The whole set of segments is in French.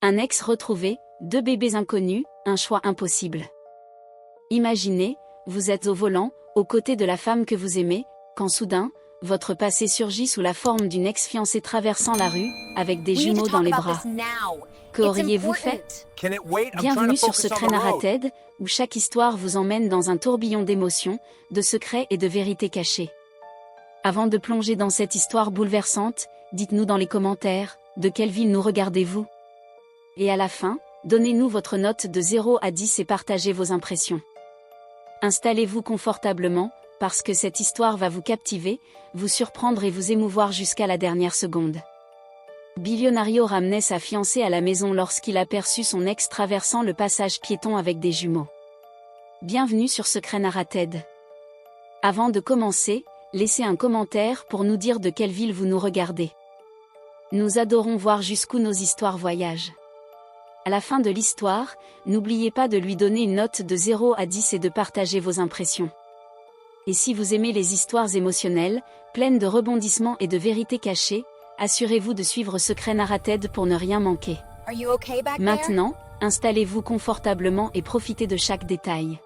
Un ex retrouvé, deux bébés inconnus, un choix impossible. Imaginez, vous êtes au volant, aux côtés de la femme que vous aimez, quand soudain, votre passé surgit sous la forme d'une ex-fiancée traversant la rue, avec des jumeaux dans les bras. Qu'auriez-vous fait? Bienvenue sur Secret Narrated, où chaque histoire vous emmène dans un tourbillon d'émotions, de secrets et de vérités cachées. Avant de plonger dans cette histoire bouleversante, dites-nous dans les commentaires, de quelle ville nous regardez-vous? Et à la fin, donnez-nous votre note de 0 à 10 et partagez vos impressions. Installez-vous confortablement, parce que cette histoire va vous captiver, vous surprendre et vous émouvoir jusqu'à la dernière seconde. Billionario ramenait sa fiancée à la maison lorsqu'il aperçut son ex traversant le passage piéton avec des jumeaux. Bienvenue sur Secret Narrated. Avant de commencer, laissez un commentaire pour nous dire de quelle ville vous nous regardez. Nous adorons voir jusqu'où nos histoires voyagent. À la fin de l'histoire, n'oubliez pas de lui donner une note de 0 à 10 et de partager vos impressions. Et si vous aimez les histoires émotionnelles, pleines de rebondissements et de vérités cachées, assurez-vous de suivre Secret Narrated pour ne rien manquer. Maintenant, installez-vous confortablement et profitez de chaque détail.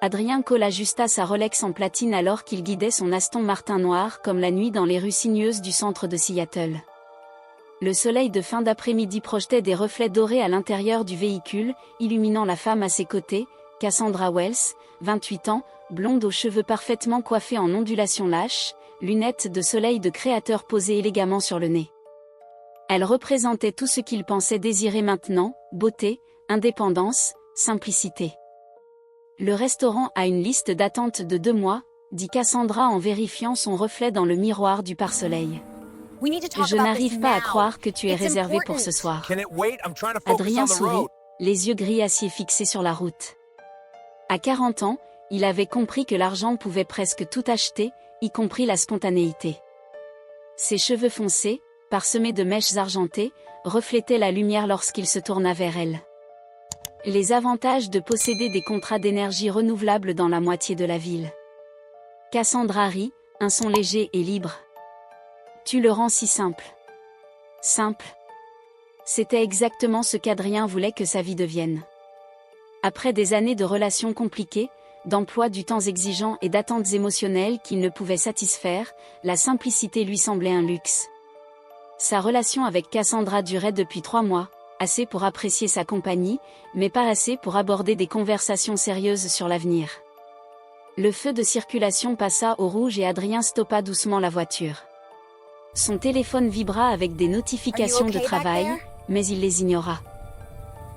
Adrien Cole ajusta sa Rolex en platine alors qu'il guidait son Aston Martin noir comme la nuit dans les rues sinueuses du centre de Seattle. Le soleil de fin d'après-midi projetait des reflets dorés à l'intérieur du véhicule, illuminant la femme à ses côtés, Cassandra Wells, 28 ans, blonde aux cheveux parfaitement coiffés en ondulations lâches, lunettes de soleil de créateur posées élégamment sur le nez. Elle représentait tout ce qu'il pensait désirer maintenant, beauté, indépendance, simplicité. Le restaurant a une liste d'attente de 2 mois, dit Cassandra en vérifiant son reflet dans le miroir du pare-soleil. Je n'arrive pas à croire que tu es réservé pour ce soir. Adrien sourit, les yeux gris acier fixés sur la route. À 40 ans, il avait compris que l'argent pouvait presque tout acheter, y compris la spontanéité. Ses cheveux foncés, parsemés de mèches argentées, reflétaient la lumière lorsqu'il se tourna vers elle. Les avantages de posséder des contrats d'énergie renouvelable dans la moitié de la ville. Cassandra rit, un son léger et libre. Tu le rends si simple. Simple. C'était exactement ce qu'Adrien voulait que sa vie devienne. Après des années de relations compliquées, d'emploi du temps exigeant et d'attentes émotionnelles qu'il ne pouvait satisfaire, la simplicité lui semblait un luxe. Sa relation avec Cassandra durait depuis 3 mois, assez pour apprécier sa compagnie, mais pas assez pour aborder des conversations sérieuses sur l'avenir. Le feu de circulation passa au rouge et Adrien stoppa doucement la voiture. Son téléphone vibra avec des notifications de travail, mais il les ignora.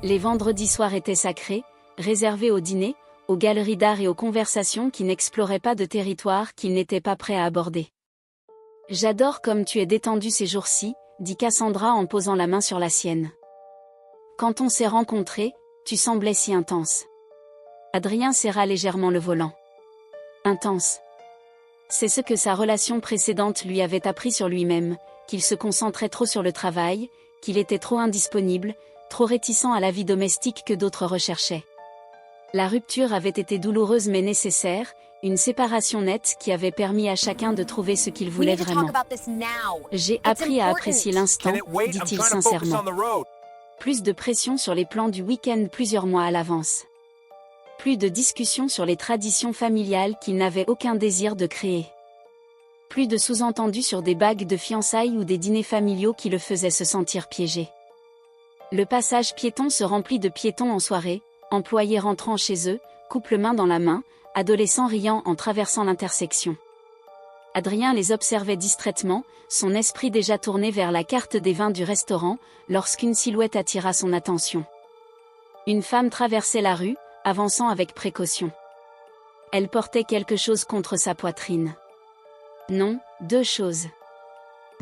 Les vendredis soirs étaient sacrés, réservés au dîner, aux galeries d'art et aux conversations qui n'exploraient pas de territoire qu'il n'était pas prêt à aborder. « J'adore comme tu es détendu ces jours-ci », dit Cassandra en posant la main sur la sienne. « Quand on s'est rencontrés, tu semblais si intense. » Adrien serra légèrement le volant. Intense. C'est ce que sa relation précédente lui avait appris sur lui-même, qu'il se concentrait trop sur le travail, qu'il était trop indisponible, trop réticent à la vie domestique que d'autres recherchaient. La rupture avait été douloureuse mais nécessaire, une séparation nette qui avait permis à chacun de trouver ce qu'il voulait vraiment. J'ai appris à apprécier l'instant, dit-il sincèrement. Plus de pression sur les plans du week-end plusieurs mois à l'avance. Plus de discussions sur les traditions familiales qu'il n'avait aucun désir de créer. Plus de sous-entendus sur des bagues de fiançailles ou des dîners familiaux qui le faisaient se sentir piégé. Le passage piéton se remplit de piétons en soirée, employés rentrant chez eux, couple main dans la main, adolescents riant en traversant l'intersection. Adrien les observait distraitement, son esprit déjà tourné vers la carte des vins du restaurant, lorsqu'une silhouette attira son attention. Une femme traversait la rue, avançant avec précaution. Elle portait quelque chose contre sa poitrine. Non, 2 choses.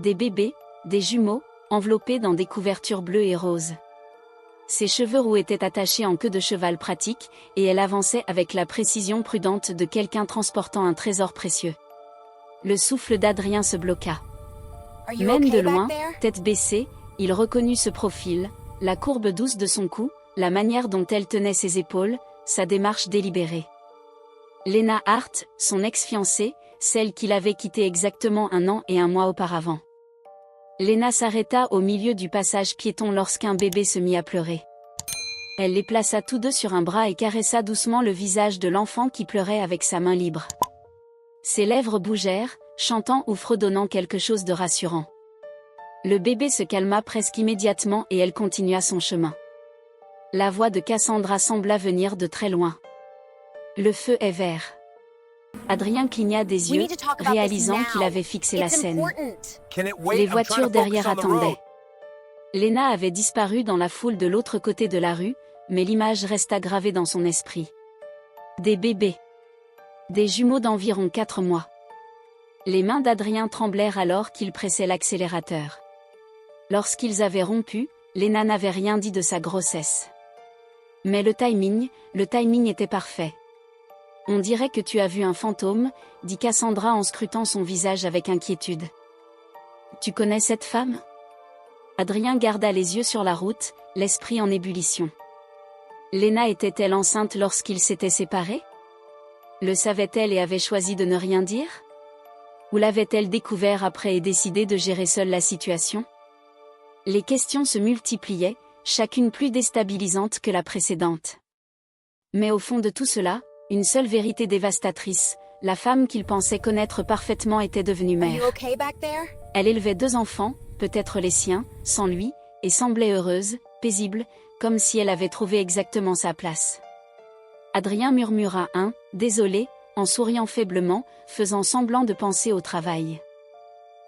Des bébés, des jumeaux, enveloppés dans des couvertures bleues et roses. Ses cheveux roux étaient attachés en queue de cheval pratique, et elle avançait avec la précision prudente de quelqu'un transportant un trésor précieux. Le souffle d'Adrien se bloqua. Même de loin, tête baissée, il reconnut ce profil, la courbe douce de son cou, la manière dont elle tenait ses épaules, sa démarche délibérée. Lena Hart, son ex-fiancée, celle qu'il avait quittée exactement 1 an et 1 mois auparavant. Léna s'arrêta au milieu du passage piéton lorsqu'un bébé se mit à pleurer. Elle les plaça tous deux sur un bras et caressa doucement le visage de l'enfant qui pleurait avec sa main libre. Ses lèvres bougèrent, chantant ou fredonnant quelque chose de rassurant. Le bébé se calma presque immédiatement et elle continua son chemin. La voix de Cassandra sembla venir de très loin. Le feu est vert. Adrien cligna des yeux, réalisant qu'il avait fixé la scène. Les voitures derrière attendaient. Léna avait disparu dans la foule de l'autre côté de la rue, mais l'image resta gravée dans son esprit. Des bébés. Des jumeaux d'environ 4 mois. Les mains d'Adrien tremblèrent alors qu'il pressait l'accélérateur. Lorsqu'ils avaient rompu, Léna n'avait rien dit de sa grossesse. Mais le timing était parfait. On dirait que tu as vu un fantôme, dit Cassandra en scrutant son visage avec inquiétude. Tu connais cette femme ? Adrien garda les yeux sur la route, l'esprit en ébullition. Léna était-elle enceinte lorsqu'ils s'étaient séparés ? Le savait-elle et avait choisi de ne rien dire ? Ou l'avait-elle découvert après et décidé de gérer seule la situation ? Les questions se multipliaient, chacune plus déstabilisante que la précédente. Mais au fond de tout cela, une seule vérité dévastatrice, la femme qu'il pensait connaître parfaitement était devenue mère. Elle élevait 2 enfants, peut-être les siens, sans lui, et semblait heureuse, paisible, comme si elle avait trouvé exactement sa place. Adrien murmura désolé, en souriant faiblement, faisant semblant de penser au travail.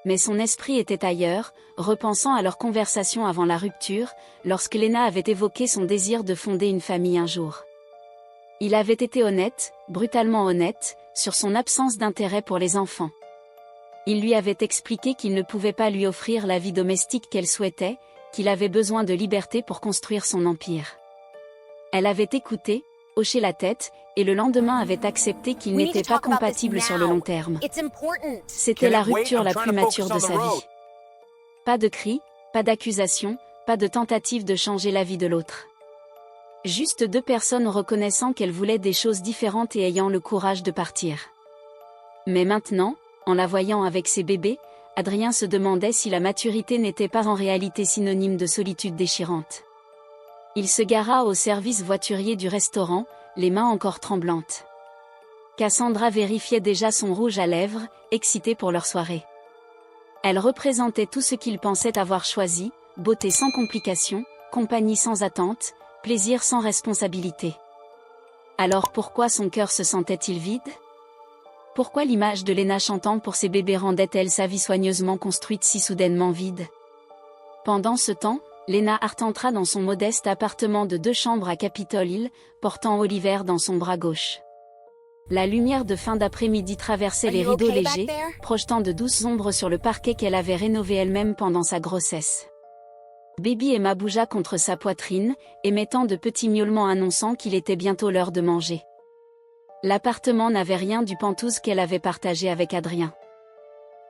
Mais son esprit était ailleurs, repensant à leur conversation avant la rupture, lorsque Léna avait évoqué son désir de fonder une famille un jour. Il avait été honnête, brutalement honnête, sur son absence d'intérêt pour les enfants. Il lui avait expliqué qu'il ne pouvait pas lui offrir la vie domestique qu'elle souhaitait, qu'il avait besoin de liberté pour construire son empire. Elle avait écouté, hoché la tête, et le lendemain avait accepté qu'ils n'étaient pas compatibles sur le long terme. C'était la rupture la plus mature de sa vie. Pas de cris, pas d'accusations, pas de tentative de changer la vie de l'autre. Juste 2 personnes reconnaissant qu'elles voulaient des choses différentes et ayant le courage de partir. Mais maintenant, en la voyant avec ses bébés, Adrien se demandait si la maturité n'était pas en réalité synonyme de solitude déchirante. Il se gara au service voiturier du restaurant, les mains encore tremblantes. Cassandra vérifiait déjà son rouge à lèvres, excitée pour leur soirée. Elle représentait tout ce qu'il pensait avoir choisi, beauté sans complications, compagnie sans attente, plaisir sans responsabilité. Alors pourquoi son cœur se sentait-il vide ? Pourquoi l'image de Léna chantant pour ses bébés rendait-elle sa vie soigneusement construite si soudainement vide ? Pendant ce temps, Léna entra dans son modeste appartement de 2 chambres à Capitol Hill, portant Oliver dans son bras gauche. La lumière de fin d'après-midi traversait les rideaux légers, projetant de douces ombres sur le parquet qu'elle avait rénové elle-même pendant sa grossesse. Baby Emma bougea contre sa poitrine, émettant de petits miaulements annonçant qu'il était bientôt l'heure de manger. L'appartement n'avait rien du penthouse qu'elle avait partagé avec Adrien.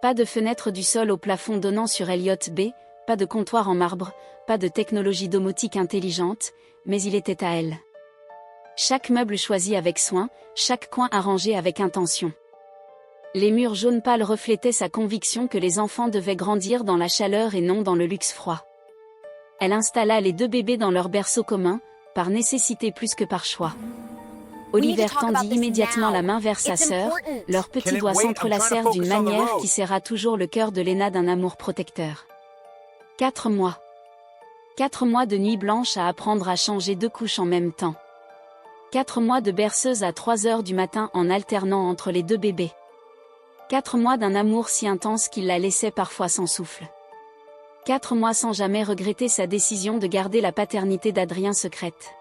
Pas de fenêtre du sol au plafond donnant sur Elliott Bay, pas de comptoir en marbre, pas de technologie domotique intelligente, mais il était à elle. Chaque meuble choisi avec soin, chaque coin arrangé avec intention. Les murs jaune pâle reflétaient sa conviction que les enfants devaient grandir dans la chaleur et non dans le luxe froid. Elle installa les 2 bébés dans leur berceau commun, par nécessité plus que par choix. Oliver tendit immédiatement la main vers sa sœur, leurs petits doigts s'entrelacèrent d'une manière qui serra toujours le cœur de Léna d'un amour protecteur. 4 mois. 4 mois de nuit blanche à apprendre à changer 2 couches en même temps. 4 mois de berceuse à 3 heures du matin en alternant entre les 2 bébés. 4 mois d'un amour si intense qu'il la laissait parfois sans souffle. 4 mois sans jamais regretter sa décision de garder la paternité d'Adrien secrète.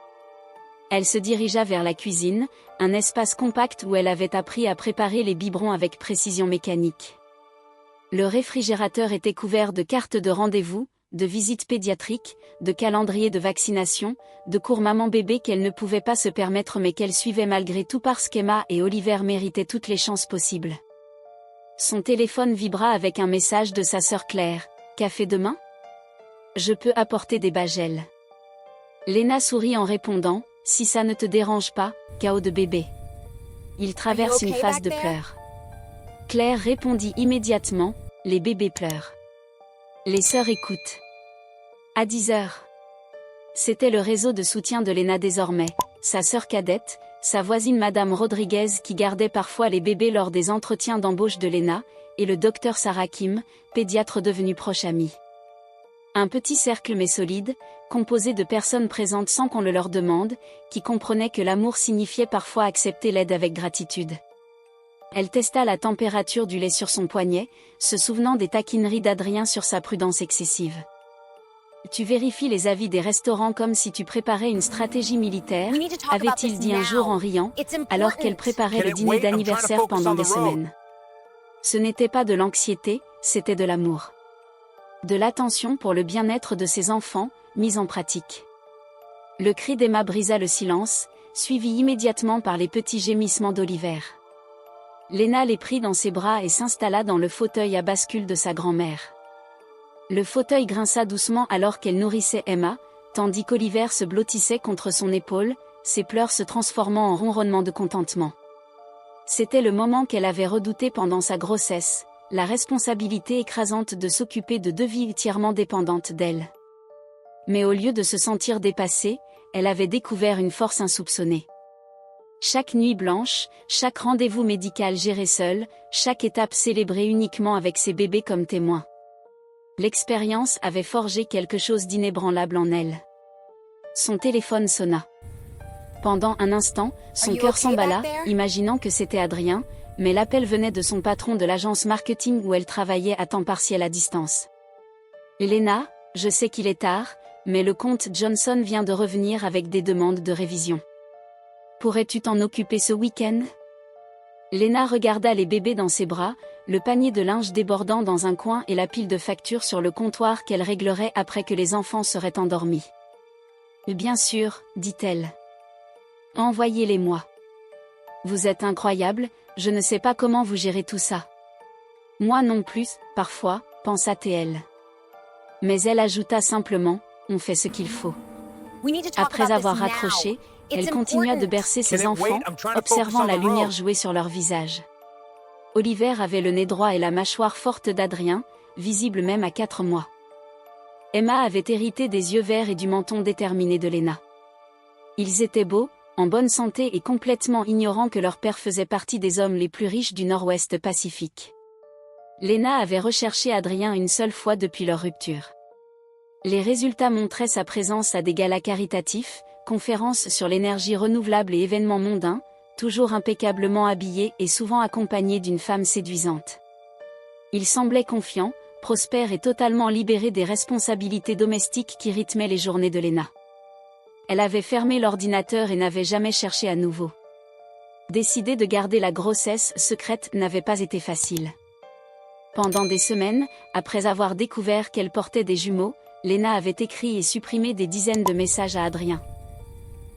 Elle se dirigea vers la cuisine, un espace compact où elle avait appris à préparer les biberons avec précision mécanique. Le réfrigérateur était couvert de cartes de rendez-vous, de visites pédiatriques, de calendriers de vaccination, de cours maman-bébé qu'elle ne pouvait pas se permettre mais qu'elle suivait malgré tout parce qu'Emma et Oliver méritaient toutes les chances possibles. Son téléphone vibra avec un message de sa sœur Claire. « Café demain ? Je peux apporter des bagels. » Léna sourit en répondant. « Si ça ne te dérange pas, chaos de bébé. » Il traverse une phase de pleurs. Claire répondit immédiatement. « Les bébés pleurent. » Les sœurs écoutent. À 10 heures. C'était le réseau de soutien de Lena désormais, sa sœur cadette, sa voisine Madame Rodriguez qui gardait parfois les bébés lors des entretiens d'embauche de Lena, et le docteur Sarah Kim, pédiatre devenu proche ami. Un petit cercle mais solide, composé de personnes présentes sans qu'on le leur demande, qui comprenaient que l'amour signifiait parfois accepter l'aide avec gratitude. Elle testa la température du lait sur son poignet, se souvenant des taquineries d'Adrien sur sa prudence excessive. Tu vérifies les avis des restaurants comme si tu préparais une stratégie militaire, avait-il dit un jour en riant, alors qu'elle préparait le dîner d'anniversaire pendant des semaines. Ce n'était pas de l'anxiété, c'était de l'amour. De l'attention pour le bien-être de ses enfants, mise en pratique. Le cri d'Emma brisa le silence, suivi immédiatement par les petits gémissements d'Oliver. Lena les prit dans ses bras et s'installa dans le fauteuil à bascule de sa grand-mère. Le fauteuil grinça doucement alors qu'elle nourrissait Emma, tandis qu'Oliver se blottissait contre son épaule, ses pleurs se transformant en ronronnements de contentement. C'était le moment qu'elle avait redouté pendant sa grossesse, la responsabilité écrasante de s'occuper de deux vies entièrement dépendantes d'elle. Mais au lieu de se sentir dépassée, elle avait découvert une force insoupçonnée. Chaque nuit blanche, chaque rendez-vous médical géré seul, chaque étape célébrée uniquement avec ses bébés comme témoins. L'expérience avait forgé quelque chose d'inébranlable en elle. Son téléphone sonna. Pendant un instant, son cœur s'emballa, imaginant que c'était Adrien, mais l'appel venait de son patron de l'agence marketing où elle travaillait à temps partiel à distance. « Lena, je sais qu'il est tard, mais le comte Johnson vient de revenir avec des demandes de révision. Pourrais-tu t'en occuper ce week-end » Lena regarda les bébés dans ses bras, le panier de linge débordant dans un coin et la pile de factures sur le comptoir qu'elle réglerait après que les enfants seraient endormis. « Bien sûr, dit-elle. Envoyez-les-moi. Vous êtes incroyable, je ne sais pas comment vous gérez tout ça. Moi non plus, parfois, pensa-t-elle. Mais elle ajouta simplement, on fait ce qu'il faut. Après avoir raccroché, elle continua de bercer ses enfants, observant la lumière jouer sur leur visage. Oliver avait le nez droit et la mâchoire forte d'Adrien, visible même à 4 mois. Emma avait hérité des yeux verts et du menton déterminé de Lena. Ils étaient beaux, en bonne santé et complètement ignorant que leur père faisait partie des hommes les plus riches du Nord-Ouest Pacifique. Lena avait recherché Adrien une seule fois depuis leur rupture. Les résultats montraient sa présence à des galas caritatifs, conférences sur l'énergie renouvelable et événements mondains, toujours impeccablement habillé et souvent accompagné d'une femme séduisante. Il semblait confiant, prospère et totalement libéré des responsabilités domestiques qui rythmaient les journées de Lena. Elle avait fermé l'ordinateur et n'avait jamais cherché à nouveau. Décider de garder la grossesse secrète n'avait pas été facile. Pendant des semaines, après avoir découvert qu'elle portait des jumeaux, Lena avait écrit et supprimé des dizaines de messages à Adrien.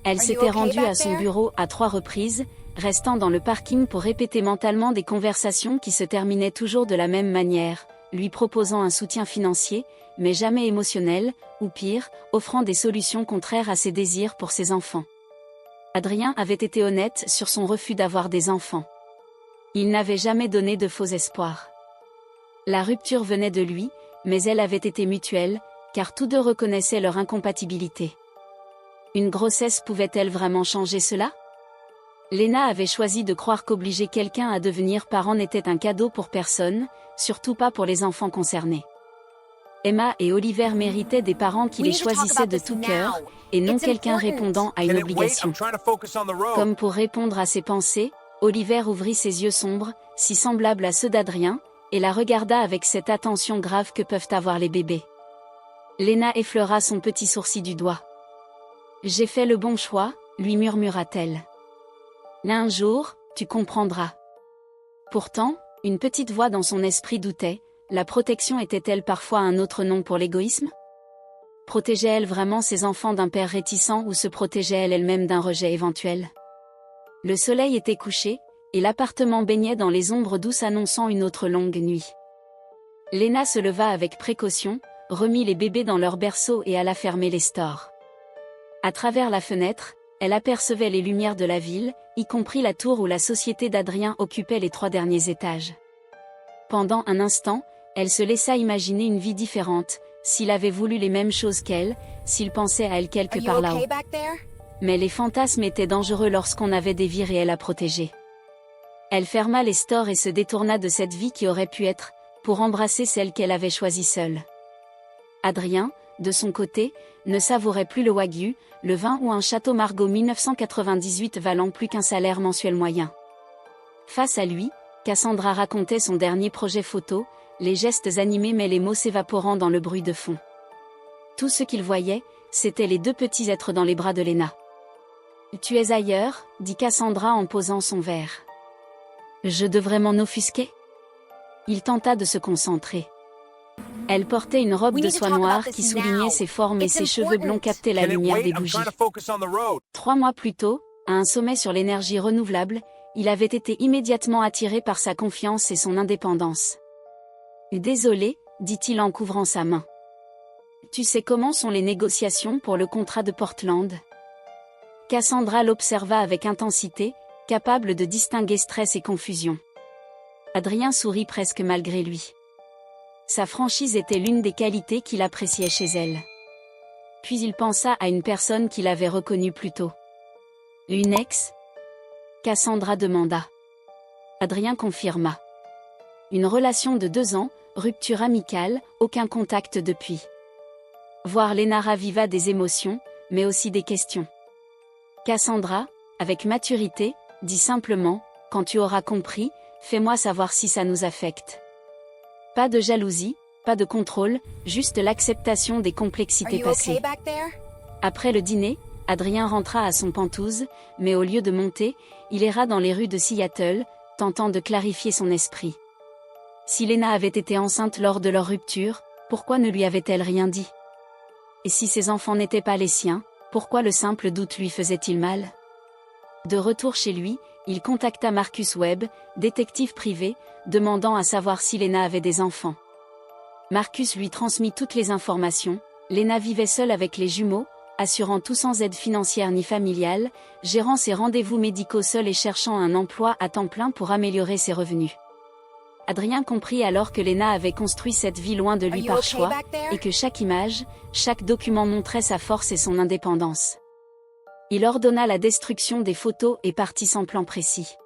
Elle s'était rendue à son bureau à 3 reprises, restant dans le parking pour répéter mentalement des conversations qui se terminaient toujours de la même manière, lui proposant un soutien financier, mais jamais émotionnel, ou pire, offrant des solutions contraires à ses désirs pour ses enfants. Adrien avait été honnête sur son refus d'avoir des enfants. Il n'avait jamais donné de faux espoirs. La rupture venait de lui, mais elle avait été mutuelle, car tous deux reconnaissaient leur incompatibilité. Une grossesse pouvait-elle vraiment changer cela ? Lena avait choisi de croire qu'obliger quelqu'un à devenir parent n'était un cadeau pour personne, surtout pas pour les enfants concernés. Emma et Oliver méritaient des parents qui les choisissaient de tout cœur, et non quelqu'un répondant à une obligation. Comme pour répondre à ses pensées, Oliver ouvrit ses yeux sombres, si semblables à ceux d'Adrien, et la regarda avec cette attention grave que peuvent avoir les bébés. Lena effleura son petit sourcil du doigt. « J'ai fait le bon choix », lui murmura-t-elle. « Un jour, tu comprendras. » Pourtant, une petite voix dans son esprit doutait, la protection était-elle parfois un autre nom pour l'égoïsme ? Protégeait-elle vraiment ses enfants d'un père réticent ou se protégeait-elle elle-même d'un rejet éventuel ? Le soleil était couché, et l'appartement baignait dans les ombres douces annonçant une autre longue nuit. Lena se leva avec précaution, remit les bébés dans leur berceau et alla fermer les stores. À travers la fenêtre, elle apercevait les lumières de la ville, y compris la tour où la société d'Adrien occupait les 3 derniers étages. Pendant un instant, Elle se laissa imaginer une vie différente, s'il avait voulu les mêmes choses qu'elle, s'il pensait à elle quelque part là-haut. Mais les fantasmes étaient dangereux lorsqu'on avait des vies réelles à protéger. Elle ferma les stores et se détourna de cette vie qui aurait pu être, pour embrasser celle qu'elle avait choisie seule. Adrien, de son côté, ne savourait plus le wagyu, le vin ou un château Margaux 1998 valant plus qu'un salaire mensuel moyen. Face à lui, Cassandra racontait son dernier projet photo, les gestes animés mais les mots s'évaporant dans le bruit de fond. Tout ce qu'il voyait, c'étaient les deux petits êtres dans les bras de Lena. « Tu es ailleurs » dit Cassandra en posant son verre. « Je devrais m'en offusquer ?» Il tenta de se concentrer. Elle portait une robe de soie noire qui soulignait ses formes et ses cheveux blonds captaient la lumière des bougies. 3 mois plus tôt, à un sommet sur l'énergie renouvelable, il avait été immédiatement attiré par sa confiance et son indépendance. « Désolé » dit-il en couvrant sa main. « Tu sais comment sont les négociations pour le contrat de Portland ?» Cassandra l'observa avec intensité, capable de distinguer stress et confusion. Adrien sourit presque malgré lui. Sa franchise était l'une des qualités qu'il appréciait chez elle. Puis il pensa à une personne qu'il avait reconnue plus tôt. « Une ex ?» Cassandra demanda. Adrien confirma. Une relation de 2 ans, rupture amicale, aucun contact depuis. Voir Lena raviva des émotions, mais aussi des questions. Cassandra, avec maturité, dit simplement, « Quand tu auras compris, fais-moi savoir si ça nous affecte. » Pas de jalousie, pas de contrôle, juste l'acceptation des complexités passées. Après le dîner, Adrien rentra à son Penthouse, mais au lieu de monter, il erra dans les rues de Seattle, tentant de clarifier son esprit. Si Lena avait été enceinte lors de leur rupture, pourquoi ne lui avait-elle rien dit? Et si ses enfants n'étaient pas les siens, pourquoi le simple doute lui faisait-il mal? De retour chez lui, il contacta Marcus Webb, détective privé, demandant à savoir si Lena avait des enfants. Marcus lui transmit toutes les informations. Lena vivait seule avec les jumeaux, assurant tout sans aide financière ni familiale, gérant ses rendez-vous médicaux seule et cherchant un emploi à temps plein pour améliorer ses revenus. Adrien comprit alors que Lena avait construit cette vie loin de lui par choix, et que chaque image, chaque document montrait sa force et son indépendance. Il ordonna la destruction des photos et partit sans plan précis.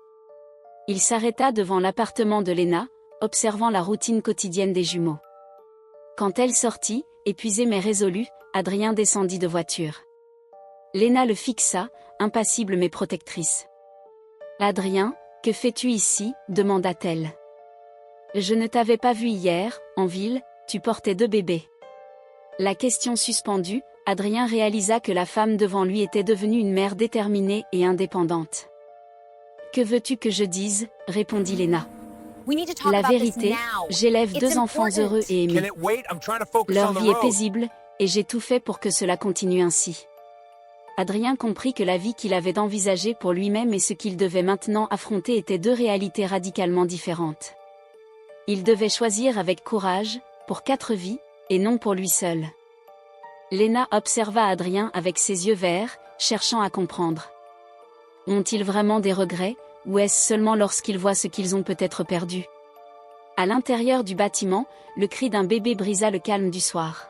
Il s'arrêta devant l'appartement de Lena, observant la routine quotidienne des jumeaux. Quand elle sortit, épuisée mais résolue, Adrien descendit de voiture. Lena le fixa, impassible mais protectrice. « Adrien, que fais-tu ici ?» demanda-t-elle. « Je ne t'avais pas vu hier, en ville, tu portais 2 bébés. » La question suspendue, Adrien réalisa que la femme devant lui était devenue une mère déterminée et indépendante. « Que veux-tu que je dise ?» répondit Lena. « La vérité, j'élève 2 enfants heureux et aimés. Leur vie est paisible, et j'ai tout fait pour que cela continue ainsi. » Adrien comprit que la vie qu'il avait envisagée pour lui-même et ce qu'il devait maintenant affronter étaient 2 réalités radicalement différentes. Il devait choisir avec courage, pour 4 vies, et non pour lui seul. Lena observa Adrien avec ses yeux verts, cherchant à comprendre. Ont-ils vraiment des regrets, ou est-ce seulement lorsqu'ils voient ce qu'ils ont peut-être perdu? À l'intérieur du bâtiment, le cri d'un bébé brisa le calme du soir.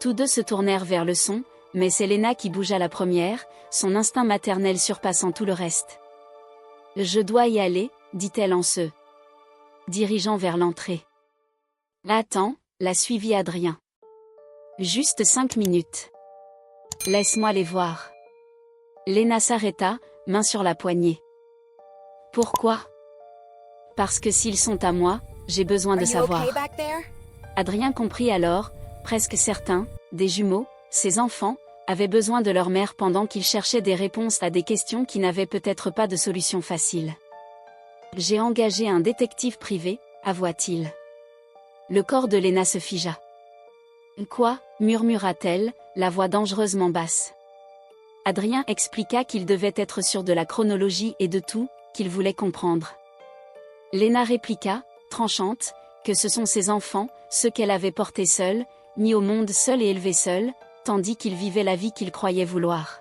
Tous 2 se tournèrent vers le son, mais c'est Lena qui bougea la première, son instinct maternel surpassant tout le reste. « Je dois y aller » dit-elle en se dirigeant vers l'entrée. « Attends » la suivit Adrien. « Juste 5 minutes. Laisse-moi les voir. » Lena s'arrêta, main sur la poignée. « Pourquoi ? » « Parce que s'ils sont à moi, j'ai besoin de savoir. » Adrien comprit alors, presque certain, des jumeaux, ses enfants, avaient besoin de leur mère pendant qu'ils cherchaient des réponses à des questions qui n'avaient peut-être pas de solution facile. « J'ai engagé un détective privé, avoua-t-il. Le corps de Lena se figea. « Quoi ?» murmura-t-elle, la voix dangereusement basse. Adrien expliqua qu'il devait être sûr de la chronologie et de tout, qu'il voulait comprendre. Lena répliqua, tranchante, que ce sont ses enfants, ceux qu'elle avait portés seuls, mis au monde seuls et élevés seuls, tandis qu'il vivait la vie qu'il croyait vouloir.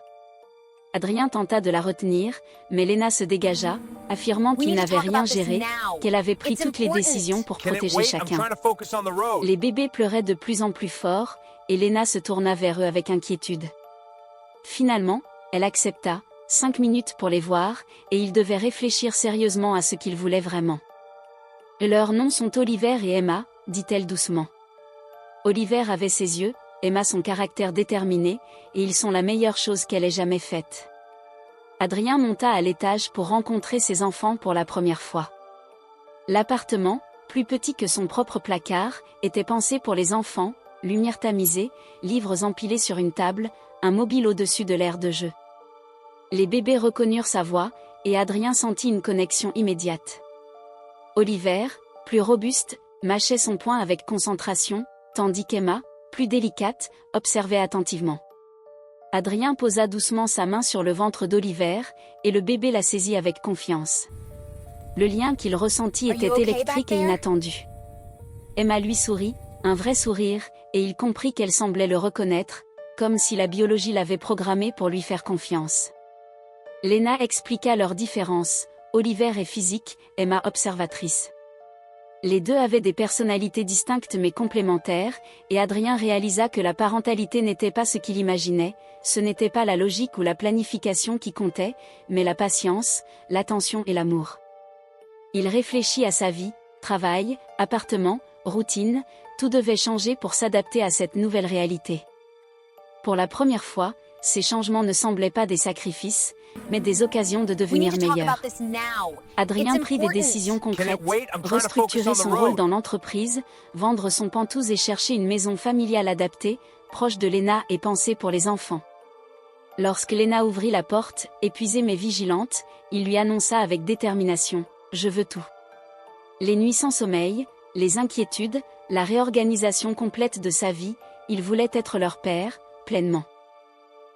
Adrien tenta de la retenir, mais Lena se dégagea, affirmant qu'il n'avait rien géré, qu'elle avait pris toutes les décisions pour protéger chacun. Les bébés pleuraient de plus en plus fort, et Lena se tourna vers eux avec inquiétude. Finalement, elle accepta, 5 minutes pour les voir, et ils devaient réfléchir sérieusement à ce qu'ils voulaient vraiment. Leurs noms sont Oliver et Emma, dit-elle doucement. Oliver avait ses yeux, Emma son caractère déterminé, et ils sont la meilleure chose qu'elle ait jamais faite. Adrien monta à l'étage pour rencontrer ses enfants pour la première fois. L'appartement, plus petit que son propre placard, était pensé pour les enfants, lumière tamisée, livres empilés sur une table, un mobile au-dessus de l'aire de jeu. Les bébés reconnurent sa voix, et Adrien sentit une connexion immédiate. Oliver, plus robuste, mâchait son poing avec concentration, tandis qu'Emma, plus délicate, observait attentivement. Adrien posa doucement sa main sur le ventre d'Oliver, et le bébé la saisit avec confiance. Le lien qu'il ressentit était électrique et inattendu. Emma lui sourit, un vrai sourire, et il comprit qu'elle semblait le reconnaître, comme si la biologie l'avait programmé pour lui faire confiance. Lena expliqua leurs différences, Oliver est physique, Emma observatrice. Les deux avaient des personnalités distinctes mais complémentaires, et Adrien réalisa que la parentalité n'était pas ce qu'il imaginait, ce n'était pas la logique ou la planification qui comptait, mais la patience, l'attention et l'amour. Il réfléchit à sa vie, travail, appartement, routine, tout devait changer pour s'adapter à cette nouvelle réalité. Pour la première fois, ces changements ne semblaient pas des sacrifices, mais des occasions de devenir meilleur. Adrien prit des décisions concrètes, restructurer son rôle dans l'entreprise, vendre son pantouse et chercher une maison familiale adaptée, proche de Lena et pensée pour les enfants. Lorsque Lena ouvrit la porte, épuisée mais vigilante, il lui annonça avec détermination « Je veux tout ». Les nuits sans sommeil, les inquiétudes, la réorganisation complète de sa vie, il voulait être leur père, pleinement.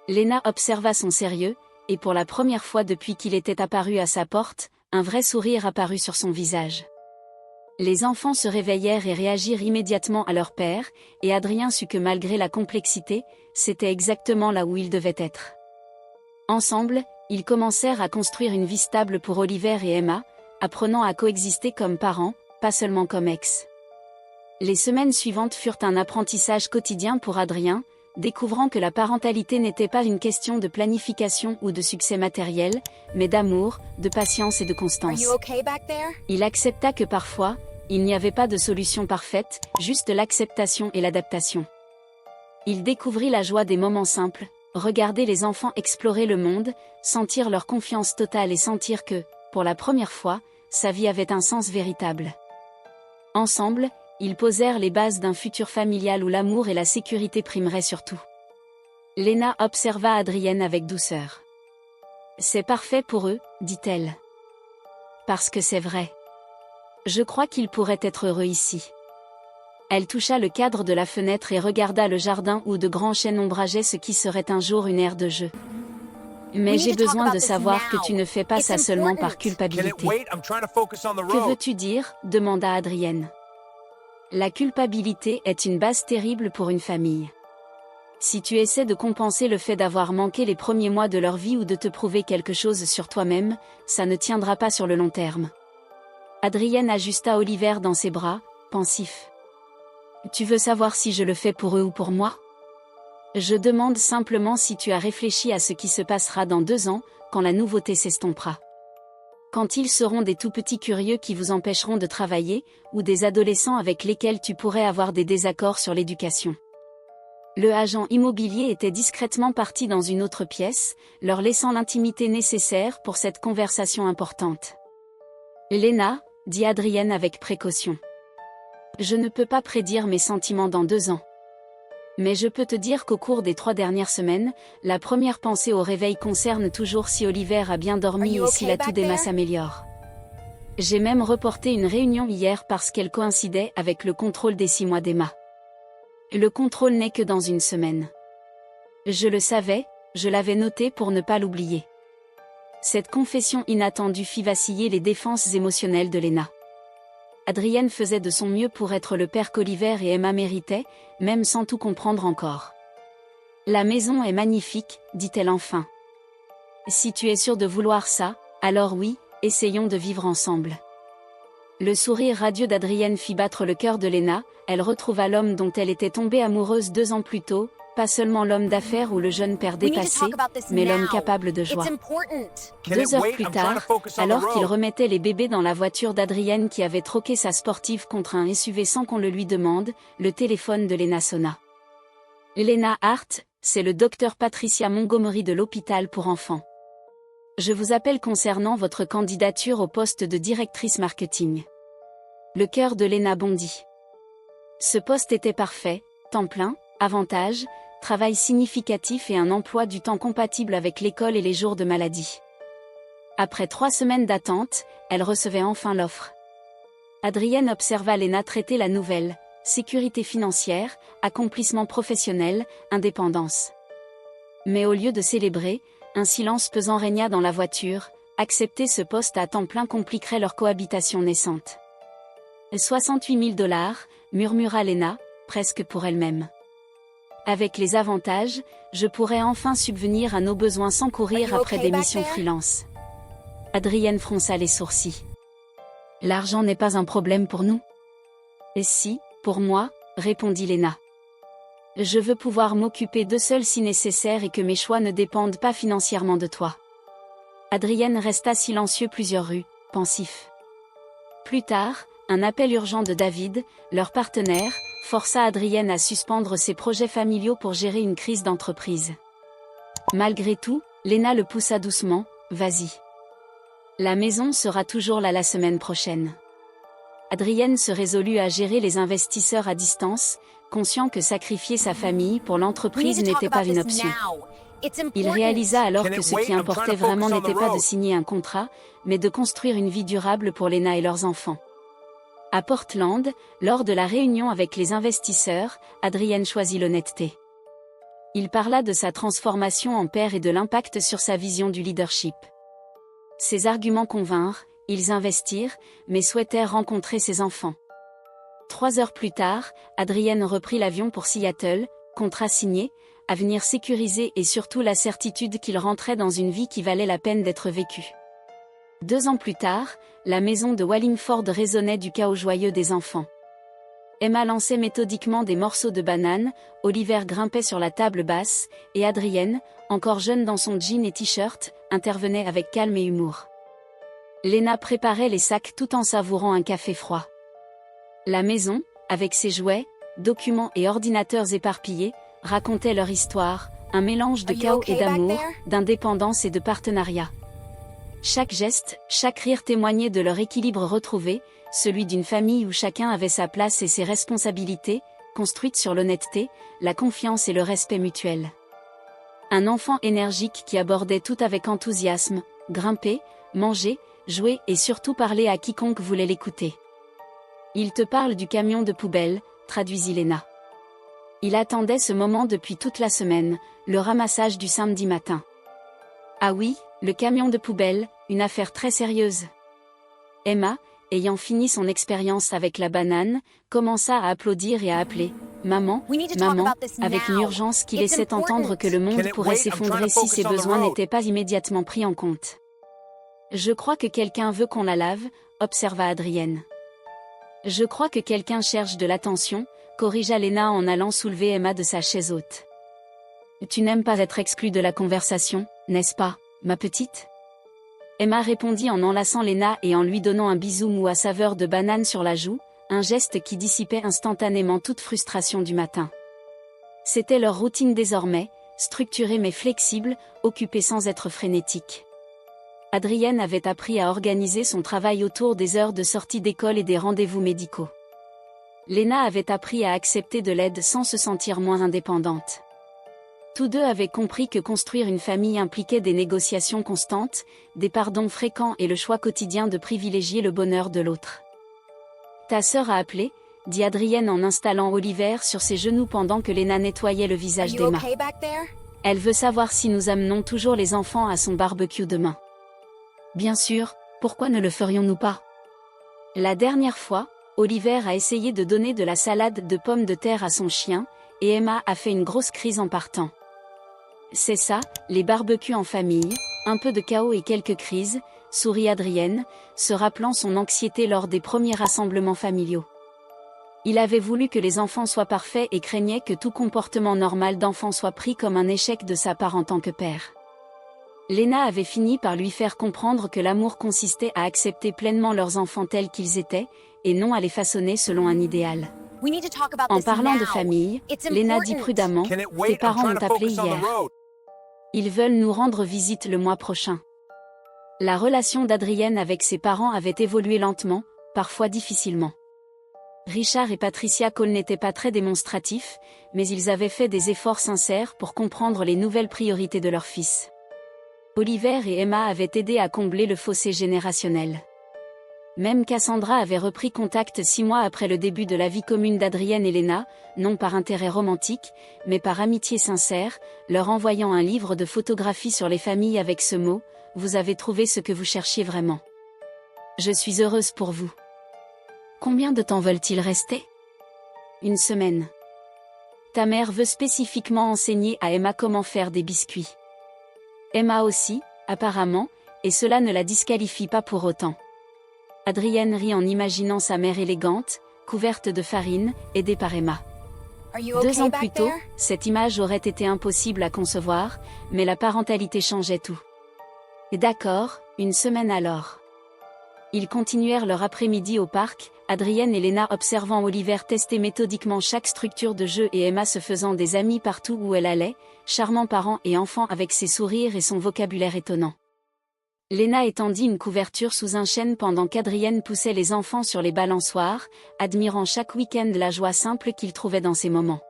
Lena observa son sérieux, et pour la première fois depuis qu'il était apparu à sa porte, un vrai sourire apparut sur son visage. Les enfants se réveillèrent et réagirent immédiatement à leur père, et Adrien sut que malgré la complexité, c'était exactement là où ils devaient être. Ensemble, ils commencèrent à construire une vie stable pour Oliver et Emma, apprenant à coexister comme parents, pas seulement comme ex. Les semaines suivantes furent un apprentissage quotidien pour Adrien, découvrant que la parentalité n'était pas une question de planification ou de succès matériel, mais d'amour, de patience et de constance. Il accepta que parfois, il n'y avait pas de solution parfaite, juste l'acceptation et l'adaptation. Il découvrit la joie des moments simples, regarder les enfants explorer le monde, sentir leur confiance totale et sentir que, pour la première fois, sa vie avait un sens véritable. Ensemble, ils posèrent les bases d'un futur familial où l'amour et la sécurité primeraient surtout. Lena observa Adrienne avec douceur. « C'est parfait pour eux, dit-elle. Parce que c'est vrai. Je crois qu'ils pourraient être heureux ici. » Elle toucha le cadre de la fenêtre et regarda le jardin où de grands chênes ombrageaient ce qui serait un jour une aire de jeu. « Mais j'ai besoin de savoir que tu ne fais pas ça seulement par culpabilité. »« Que veux-tu dire ?» demanda Adrienne. La culpabilité est une base terrible pour une famille. Si tu essaies de compenser le fait d'avoir manqué les premiers mois de leur vie ou de te prouver quelque chose sur toi-même, ça ne tiendra pas sur le long terme. Adrienne ajusta Oliver dans ses bras, pensif. Tu veux savoir si je le fais pour eux ou pour moi? Je demande simplement si tu as réfléchi à ce qui se passera dans 2 ans, quand la nouveauté s'estompera. Quand ils seront des tout petits curieux qui vous empêcheront de travailler, ou des adolescents avec lesquels tu pourrais avoir des désaccords sur l'éducation. Le agent immobilier était discrètement parti dans une autre pièce, leur laissant l'intimité nécessaire pour cette conversation importante. Lena, dit Adrienne avec précaution. Je ne peux pas prédire mes sentiments dans 2 ans. Mais je peux te dire qu'au cours des 3 dernières semaines, la première pensée au réveil concerne toujours si Oliver a bien dormi et si la toux d'Emma s'améliore. J'ai même reporté une réunion hier parce qu'elle coïncidait avec le contrôle des 6 mois d'Emma. Le contrôle n'est que dans 1 semaine. Je le savais, je l'avais noté pour ne pas l'oublier. Cette confession inattendue fit vaciller les défenses émotionnelles de Lena. Adrienne faisait de son mieux pour être le père qu'Oliver et Emma méritaient, même sans tout comprendre encore. La maison est magnifique, dit-elle enfin. Si tu es sûr de vouloir ça, alors oui, essayons de vivre ensemble. Le sourire radieux d'Adrienne fit battre le cœur de Lena, elle retrouva l'homme dont elle était tombée amoureuse 2 ans plus tôt, pas seulement l'homme d'affaires ou le jeune père dépassé, mais l'homme capable de joie. 2 heures plus tard, alors qu'il remettait les bébés dans la voiture d'Adrienne qui avait troqué sa sportive contre un SUV sans qu'on le lui demande, le téléphone de Lena sonna. Lena Hart, c'est le docteur Patricia Montgomery de l'hôpital pour enfants. Je vous appelle concernant votre candidature au poste de directrice marketing. Le cœur de Lena bondit. Ce poste était parfait, temps plein, avantages, travail significatif et un emploi du temps compatible avec l'école et les jours de maladie. Après 3 semaines d'attente, elle recevait enfin l'offre. Adrienne observa Lena traiter la nouvelle, sécurité financière, accomplissement professionnel, indépendance. Mais au lieu de célébrer, un silence pesant régna dans la voiture, accepter ce poste à temps plein compliquerait leur cohabitation naissante. 68 000 $, murmura Lena, presque pour elle-même. Avec les avantages, je pourrais enfin subvenir à nos besoins sans courir après des missions freelance. Adrienne fronça les sourcils. L'argent n'est pas un problème pour nous. Et si, pour moi, répondit Lena. Je veux pouvoir m'occuper d'eux seule si nécessaire et que mes choix ne dépendent pas financièrement de toi. Adrienne resta silencieux plusieurs rues, pensif. Plus tard, un appel urgent de David, leur partenaire, força Adrienne à suspendre ses projets familiaux pour gérer une crise d'entreprise. Malgré tout, Lena le poussa doucement, vas-y. La maison sera toujours là la semaine prochaine. Adrienne se résolut à gérer les investisseurs à distance, conscient que sacrifier sa famille pour l'entreprise n'était pas une option. Il réalisa alors que ce qui importait vraiment n'était pas de signer un contrat, mais de construire une vie durable pour Lena et leurs enfants. À Portland, lors de la réunion avec les investisseurs, Adrienne choisit l'honnêteté. Il parla de sa transformation en père et de l'impact sur sa vision du leadership. Ses arguments convinrent, ils investirent, mais souhaitèrent rencontrer ses enfants. 3 heures plus tard, Adrienne reprit l'avion pour Seattle, contrat signé, avenir sécurisé et surtout la certitude qu'il rentrait dans une vie qui valait la peine d'être vécue. 2 ans plus tard, la maison de Wallingford résonnait du chaos joyeux des enfants. Emma lançait méthodiquement des morceaux de banane, Oliver grimpait sur la table basse, et Adrienne, encore jeune dans son jean et t-shirt, intervenait avec calme et humour. Lena préparait les sacs tout en savourant un café froid. La maison, avec ses jouets, documents et ordinateurs éparpillés, racontait leur histoire, un mélange de chaos et d'amour, d'indépendance et de partenariat. Chaque geste, chaque rire témoignait de leur équilibre retrouvé, celui d'une famille où chacun avait sa place et ses responsabilités, construite sur l'honnêteté, la confiance et le respect mutuel. Un enfant énergique qui abordait tout avec enthousiasme, grimper, manger, jouer et surtout parler à quiconque voulait l'écouter. Il te parle du camion de poubelle, traduisit Lena. Il attendait ce moment depuis toute la semaine, le ramassage du samedi matin. Ah oui, le camion de poubelle, une affaire très sérieuse. Emma, ayant fini son expérience avec la banane, commença à applaudir et à appeler « Maman, maman », avec une urgence qui laissait entendre que le monde pourrait s'effondrer si ses besoins n'étaient pas immédiatement pris en compte. « Je crois que quelqu'un veut qu'on la lave », observa Adrienne. « Je crois que quelqu'un cherche de l'attention », corrigea Lena en allant soulever Emma de sa chaise haute. « Tu n'aimes pas être exclue de la conversation, n'est-ce pas, ma petite ?» Emma répondit en enlaçant Lena et en lui donnant un bisou mou à saveur de banane sur la joue, un geste qui dissipait instantanément toute frustration du matin. C'était leur routine désormais, structurée mais flexible, occupée sans être frénétique. Adrienne avait appris à organiser son travail autour des heures de sortie d'école et des rendez-vous médicaux. Lena avait appris à accepter de l'aide sans se sentir moins indépendante. Tous deux avaient compris que construire une famille impliquait des négociations constantes, des pardons fréquents et le choix quotidien de privilégier le bonheur de l'autre. « Ta sœur a appelé », dit Adrienne en installant Oliver sur ses genoux pendant que Lena nettoyait le visage d'Emma. « Elle veut savoir si nous amenons toujours les enfants à son barbecue demain. » « Bien sûr, pourquoi ne le ferions-nous pas ? » La dernière fois, Oliver a essayé de donner de la salade de pommes de terre à son chien, et Emma a fait une grosse crise en partant. C'est ça, les barbecues en famille, un peu de chaos et quelques crises, sourit Adrienne, se rappelant son anxiété lors des premiers rassemblements familiaux. Il avait voulu que les enfants soient parfaits et craignait que tout comportement normal d'enfant soit pris comme un échec de sa part en tant que père. Lena avait fini par lui faire comprendre que l'amour consistait à accepter pleinement leurs enfants tels qu'ils étaient, et non à les façonner selon un idéal. En parlant de famille, Lena dit prudemment, « Tes parents m'ont appelé hier. Ils veulent nous rendre visite le mois prochain. » La relation d'Adrienne avec ses parents avait évolué lentement, parfois difficilement. Richard et Patricia Cole n'étaient pas très démonstratifs, mais ils avaient fait des efforts sincères pour comprendre les nouvelles priorités de leur fils. Oliver et Emma avaient aidé à combler le fossé générationnel. Même Cassandra avait repris contact 6 mois après le début de la vie commune d'Adrienne et Lena, non par intérêt romantique, mais par amitié sincère, leur envoyant un livre de photographies sur les familles avec ce mot « Vous avez trouvé ce que vous cherchiez vraiment. Je suis heureuse pour vous. » Combien de temps veulent-ils rester? 1 semaine. Ta mère veut spécifiquement enseigner à Emma comment faire des biscuits. Emma aussi, apparemment, et cela ne la disqualifie pas pour autant. Adrienne rit en imaginant sa mère élégante, couverte de farine, aidée par Emma. 2 ans plus tôt, cette image aurait été impossible à concevoir, mais la parentalité changeait tout. D'accord, 1 semaine alors. Ils continuèrent leur après-midi au parc, Adrienne et Lena observant Oliver tester méthodiquement chaque structure de jeu et Emma se faisant des amis partout où elle allait, charmant parents et enfants avec ses sourires et son vocabulaire étonnant. Lena étendit une couverture sous un chêne pendant qu'Adrienne poussait les enfants sur les balançoires, admirant chaque week-end la joie simple qu'ils trouvaient dans ces moments.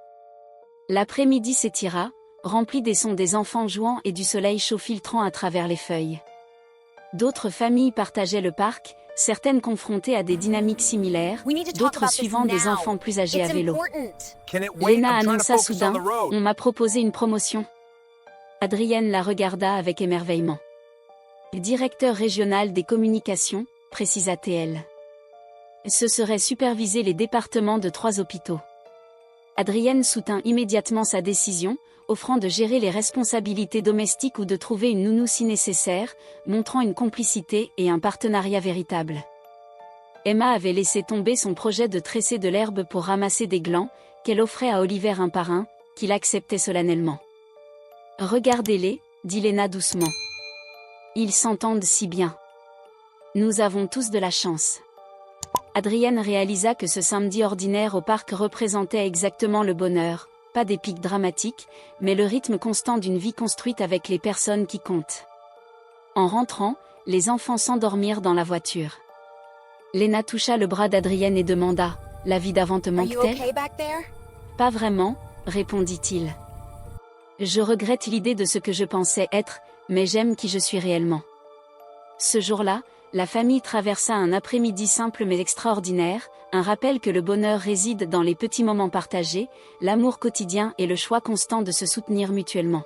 L'après-midi s'étira, rempli des sons des enfants jouant et du soleil chaud filtrant à travers les feuilles. D'autres familles partageaient le parc, certaines confrontées à des dynamiques similaires, d'autres suivant des enfants plus âgés à vélo. Lena annonça soudain, « On m'a proposé une promotion. » Adrienne la regarda avec émerveillement. « Directeur régional des communications », précisa-t-elle. Ce serait superviser les départements de 3 hôpitaux. Adrienne soutint immédiatement sa décision, offrant de gérer les responsabilités domestiques ou de trouver une nounou si nécessaire, montrant une complicité et un partenariat véritable. Emma avait laissé tomber son projet de tresser de l'herbe pour ramasser des glands, qu'elle offrait à Oliver un par un, qu'il acceptait solennellement. « Regardez-les, dit Lena doucement. Ils s'entendent si bien. Nous avons tous de la chance. » Adrienne réalisa que ce samedi ordinaire au parc représentait exactement le bonheur, pas des pics dramatiques, mais le rythme constant d'une vie construite avec les personnes qui comptent. En rentrant, les enfants s'endormirent dans la voiture. Lena toucha le bras d'Adrienne et demanda, « La vie d'avant te manque-t-elle » ? « Pas vraiment, répondit-il. Je regrette l'idée de ce que je pensais être, mais j'aime qui je suis réellement. » Ce jour-là, la famille traversa un après-midi simple mais extraordinaire, un rappel que le bonheur réside dans les petits moments partagés, l'amour quotidien et le choix constant de se soutenir mutuellement.